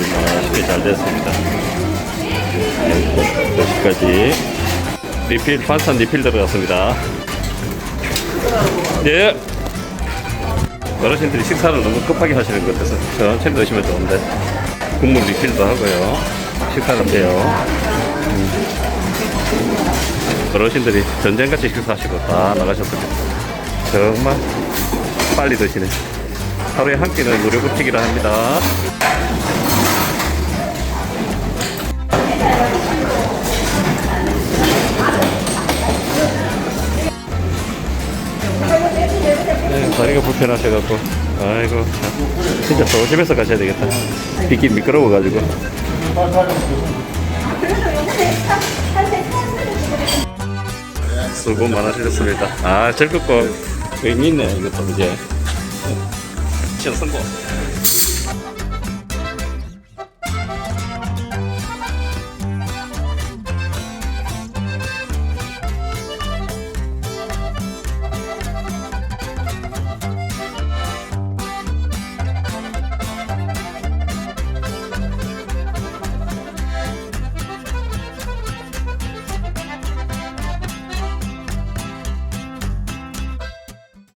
맛있게 잘 됐습니다. 여기까지 리필, 반찬 리필 들어갔습니다. 예. 어르신들이 식사를 너무 급하게 하시는 것 같아서 천천히 드시면 좋은데 국물 리필도 하고요. 식사를 해요. 어르신들이 전쟁같이 식사하시고 다 나가셨습니다. 정말 빨리 드시네. 하루에 한 끼는 무료 급식이라 합니다. 네, 다리가 불편하셔갖고 아이고 진짜 조심해서 가셔야 되겠다. 빗길 미끄러워가지고. 수고 많으셨습니다. 아 즐겁고 의미 있네 이것도 이제. 미션 성공.